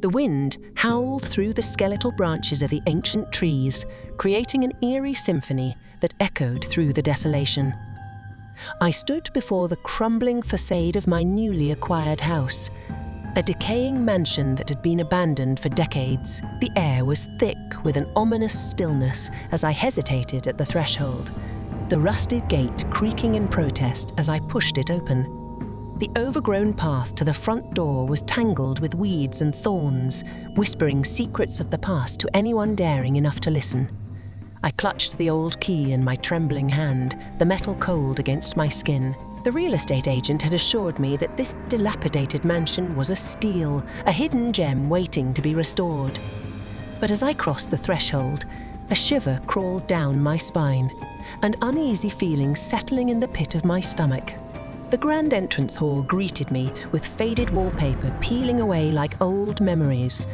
The wind howled through the skeletal branches of the ancient trees, creating an eerie symphony that echoed through the desolation. I stood before the crumbling facade of my newly acquired house, a decaying mansion that had been abandoned for decades. The air was thick with an ominous stillness as I hesitated at the threshold, the rusted gate creaking in protest as I pushed it open. The overgrown path to the front door was tangled with weeds and thorns, whispering secrets of the past to anyone daring enough to listen. I clutched the old key in my trembling hand, the metal cold against my skin. The real estate agent had assured me that this dilapidated mansion was a steal, a hidden gem waiting to be restored. But as I crossed the threshold, a shiver crawled down my spine, an uneasy feeling settling in the pit of my stomach. The grand entrance hall greeted me with faded wallpaper peeling away like old memories.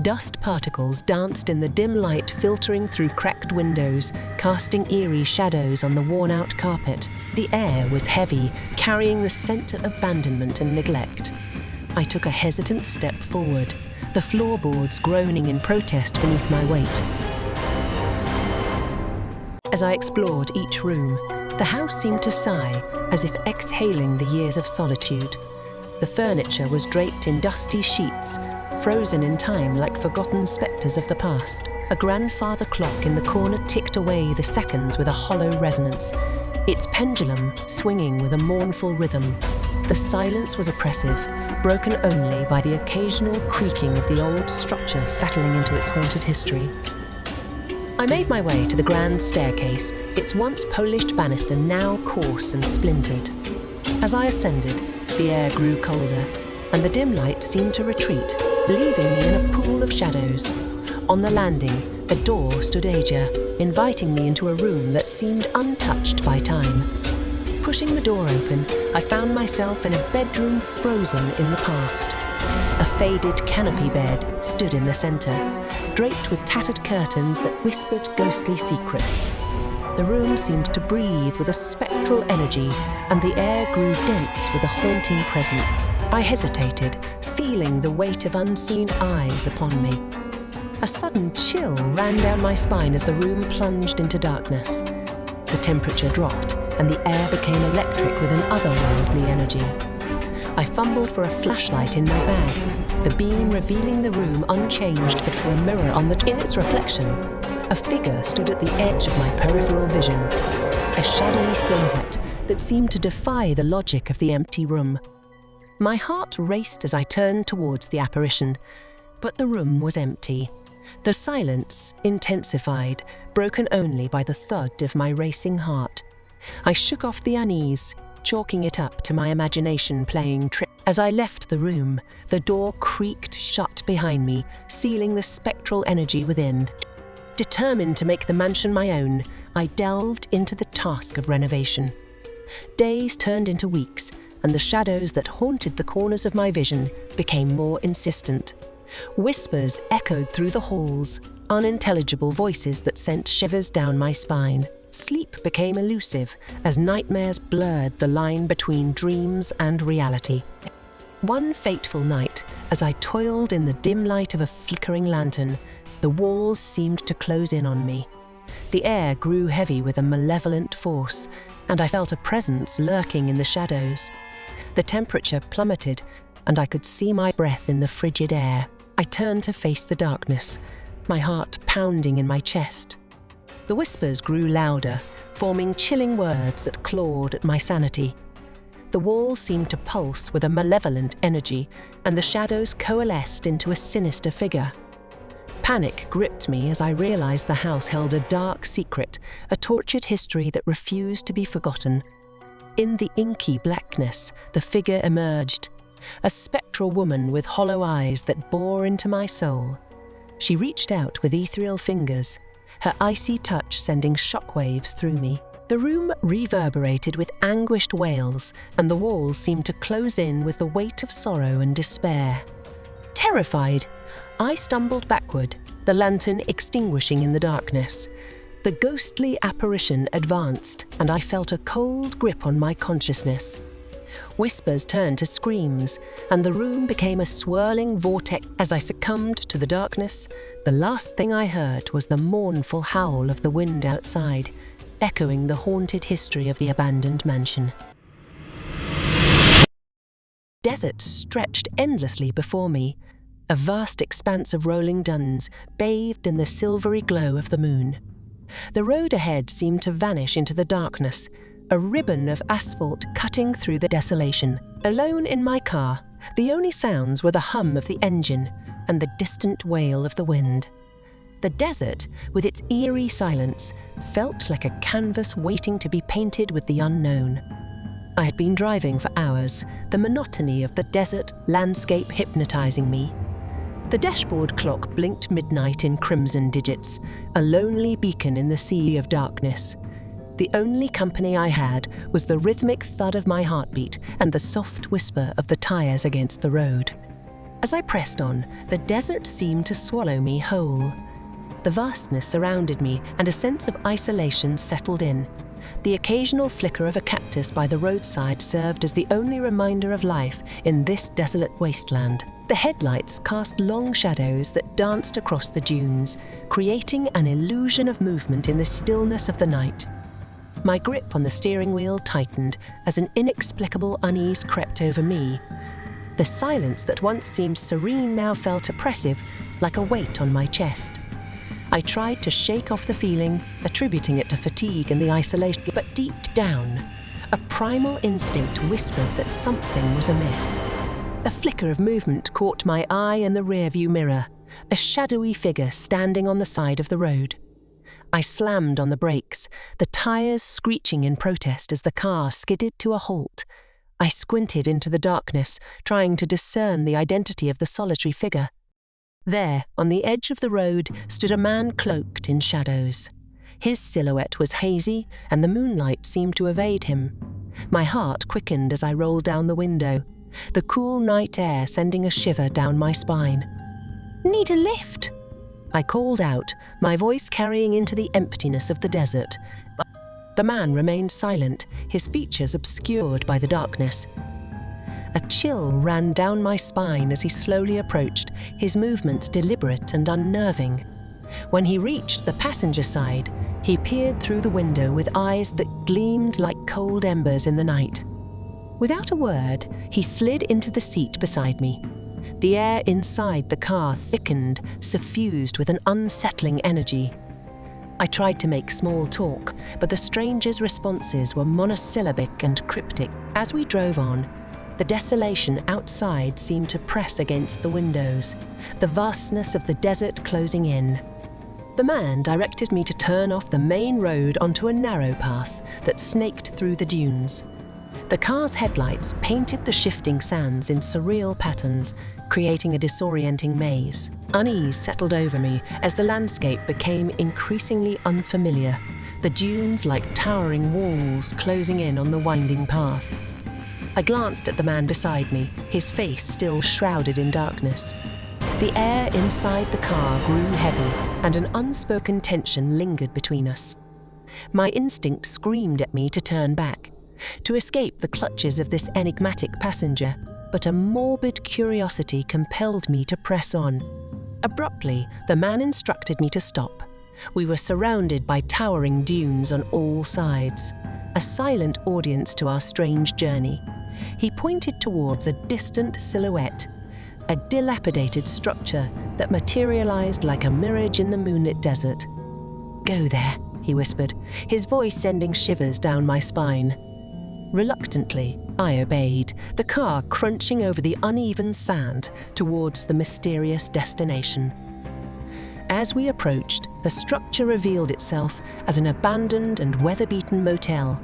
Dust particles danced in the dim light filtering through cracked windows, casting eerie shadows on the worn-out carpet. The air was heavy, carrying the scent of abandonment and neglect. I took a hesitant step forward, the floorboards groaning in protest beneath my weight. As I explored each room, the house seemed to sigh, as if exhaling the years of solitude. The furniture was draped in dusty sheets, frozen in time like forgotten spectres of the past. A grandfather clock in the corner ticked away the seconds with a hollow resonance, its pendulum swinging with a mournful rhythm. The silence was oppressive, broken only by the occasional creaking of the old structure settling into its haunted history. I made my way to the grand staircase, its once polished banister now coarse and splintered. As I ascended, the air grew colder, and the dim light seemed to retreat, leaving me in a pool of shadows. On the landing, a door stood ajar, inviting me into a room that seemed untouched by time. Pushing the door open, I found myself in a bedroom frozen in the past. A faded canopy bed stood in the center, draped with tattered curtains that whispered ghostly secrets. The room seemed to breathe with a spectral energy, and the air grew dense with a haunting presence. I hesitated, feeling the weight of unseen eyes upon me. A sudden chill ran down my spine as the room plunged into darkness. The temperature dropped, and the air became electric with an otherworldly energy. I fumbled for a flashlight in my bag, the beam revealing the room unchanged but for a mirror in its reflection. A figure stood at the edge of my peripheral vision, a shadowy silhouette that seemed to defy the logic of the empty room. My heart raced as I turned towards the apparition, but the room was empty. The silence intensified, broken only by the thud of my racing heart. I shook off the unease, chalking it up to my imagination playing tricks. As I left the room, the door creaked shut behind me, sealing the spectral energy within. Determined to make the mansion my own, I delved into the task of renovation. Days turned into weeks, and the shadows that haunted the corners of my vision became more insistent. Whispers echoed through the halls, unintelligible voices that sent shivers down my spine. Sleep became elusive as nightmares blurred the line between dreams and reality. One fateful night, as I toiled in the dim light of a flickering lantern, the walls seemed to close in on me. The air grew heavy with a malevolent force, and I felt a presence lurking in the shadows. The temperature plummeted, and I could see my breath in the frigid air. I turned to face the darkness, my heart pounding in my chest. The whispers grew louder, forming chilling words that clawed at my sanity. The walls seemed to pulse with a malevolent energy, and the shadows coalesced into a sinister figure. Panic gripped me as I realized the house held a dark secret, a tortured history that refused to be forgotten. In the inky blackness, the figure emerged, a spectral woman with hollow eyes that bore into my soul. She reached out with ethereal fingers, her icy touch sending shockwaves through me. The room reverberated with anguished wails, and the walls seemed to close in with the weight of sorrow and despair. Terrified, I stumbled backward, the lantern extinguishing in the darkness. The ghostly apparition advanced, and I felt a cold grip on my consciousness. Whispers turned to screams, and the room became a swirling vortex. As I succumbed to the darkness, the last thing I heard was the mournful howl of the wind outside, echoing the haunted history of the abandoned mansion. Desert stretched endlessly before me, a vast expanse of rolling dunes bathed in the silvery glow of the moon. The road ahead seemed to vanish into the darkness, a ribbon of asphalt cutting through the desolation. Alone in my car, the only sounds were the hum of the engine and the distant wail of the wind. The desert, with its eerie silence, felt like a canvas waiting to be painted with the unknown. I had been driving for hours, the monotony of the desert landscape hypnotizing me. The dashboard clock blinked midnight in crimson digits, a lonely beacon in the sea of darkness. The only company I had was the rhythmic thud of my heartbeat and the soft whisper of the tires against the road. As I pressed on, the desert seemed to swallow me whole. The vastness surrounded me and a sense of isolation settled in. The occasional flicker of a cactus by the roadside served as the only reminder of life in this desolate wasteland. The headlights cast long shadows that danced across the dunes, creating an illusion of movement in the stillness of the night. My grip on the steering wheel tightened as an inexplicable unease crept over me. The silence that once seemed serene now felt oppressive, like a weight on my chest. I tried to shake off the feeling, attributing it to fatigue and the isolation, but deep down, a primal instinct whispered that something was amiss. A flicker of movement caught my eye in the rearview mirror, a shadowy figure standing on the side of the road. I slammed on the brakes, the tires screeching in protest as the car skidded to a halt. I squinted into the darkness, trying to discern the identity of the solitary figure. There, on the edge of the road, stood a man cloaked in shadows. His silhouette was hazy, and the moonlight seemed to evade him. My heart quickened as I rolled down the window, the cool night air sending a shiver down my spine. "Need a lift?" I called out, my voice carrying into the emptiness of the desert. The man remained silent, his features obscured by the darkness. A chill ran down my spine as he slowly approached, his movements deliberate and unnerving. When he reached the passenger side, he peered through the window with eyes that gleamed like cold embers in the night. Without a word, he slid into the seat beside me. The air inside the car thickened, suffused with an unsettling energy. I tried to make small talk, but the stranger's responses were monosyllabic and cryptic. As we drove on, the desolation outside seemed to press against the windows, the vastness of the desert closing in. The man directed me to turn off the main road onto a narrow path that snaked through the dunes. The car's headlights painted the shifting sands in surreal patterns, creating a disorienting maze. Unease settled over me as the landscape became increasingly unfamiliar, the dunes like towering walls closing in on the winding path. I glanced at the man beside me, his face still shrouded in darkness. The air inside the car grew heavy, and an unspoken tension lingered between us. My instinct screamed at me to turn back, to escape the clutches of this enigmatic passenger, but a morbid curiosity compelled me to press on. Abruptly, the man instructed me to stop. We were surrounded by towering dunes on all sides, a silent audience to our strange journey. He pointed towards a distant silhouette, a dilapidated structure that materialized like a mirage in the moonlit desert. "Go there," he whispered, his voice sending shivers down my spine. Reluctantly, I obeyed, the car crunching over the uneven sand towards the mysterious destination. As we approached, the structure revealed itself as an abandoned and weather-beaten motel,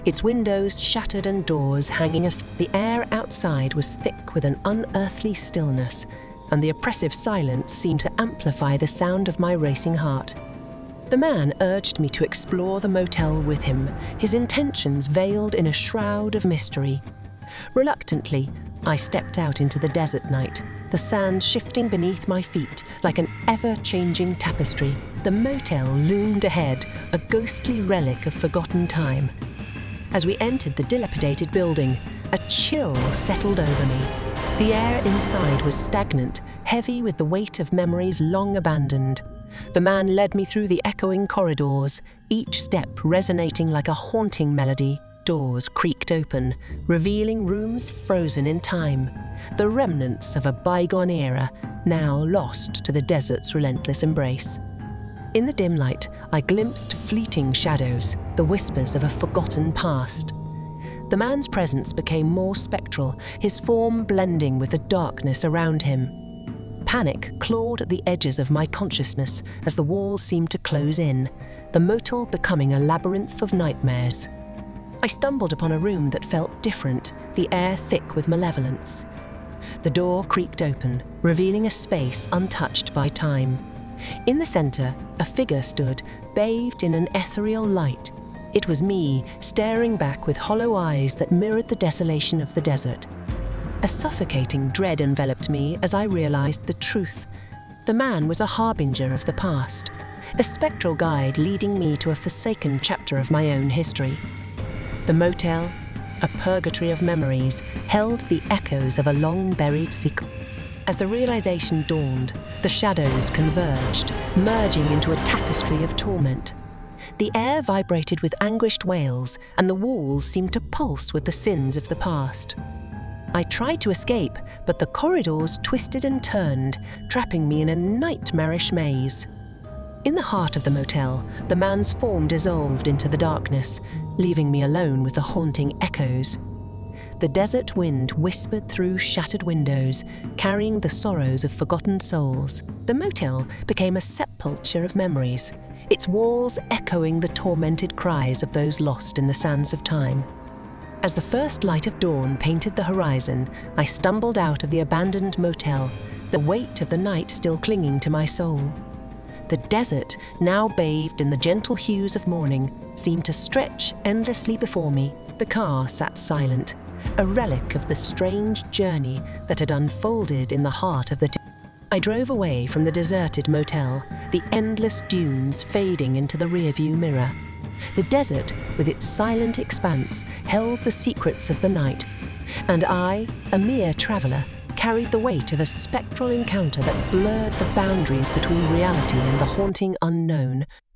its windows shattered and doors hanging as the air outside was thick with an unearthly stillness, and the oppressive silence seemed to amplify the sound of my racing heart. The man urged me to explore the motel with him, his intentions veiled in a shroud of mystery. Reluctantly, I stepped out into the desert night, the sand shifting beneath my feet like an ever-changing tapestry. The motel loomed ahead, a ghostly relic of forgotten time. As we entered the dilapidated building, A chill settled over me. The air inside was stagnant, heavy with the weight of memories long abandoned. The man led me through the echoing corridors, each step resonating like a haunting melody. Doors creaked open, revealing rooms frozen in time, the remnants of a bygone era now lost to the desert's relentless embrace. In the dim light, I glimpsed fleeting shadows, the whispers of a forgotten past. The man's presence became more spectral, his form blending with the darkness around him. Panic clawed at the edges of my consciousness as the walls seemed to close in, the motel becoming a labyrinth of nightmares. I stumbled upon a room that felt different, the air thick with malevolence. The door creaked open, revealing a space untouched by time. In the center, a figure stood, bathed in an ethereal light. It was me, staring back with hollow eyes that mirrored the desolation of the desert. A suffocating dread enveloped me as I realized the truth. The man was a harbinger of the past, a spectral guide leading me to a forsaken chapter of my own history. The motel, a purgatory of memories, held the echoes of a long-buried secret. As the realization dawned, the shadows converged, merging into a tapestry of torment. The air vibrated with anguished wails, and the walls seemed to pulse with the sins of the past. I tried to escape, but the corridors twisted and turned, trapping me in a nightmarish maze. In the heart of the motel, the man's form dissolved into the darkness, leaving me alone with the haunting echoes. The desert wind whispered through shattered windows, carrying the sorrows of forgotten souls. The motel became a sepulchre of memories, its walls echoing the tormented cries of those lost in the sands of time. As the first light of dawn painted the horizon, I stumbled out of the abandoned motel, the weight of the night still clinging to my soul. The desert, now bathed in the gentle hues of morning, seemed to stretch endlessly before me. The car sat silent, a relic of the strange journey that had unfolded in the heart of the I drove away from the deserted motel, the endless dunes fading into the rearview mirror. The desert, with its silent expanse, held the secrets of the night, and I, a mere traveler, carried the weight of a spectral encounter that blurred the boundaries between reality and the haunting unknown.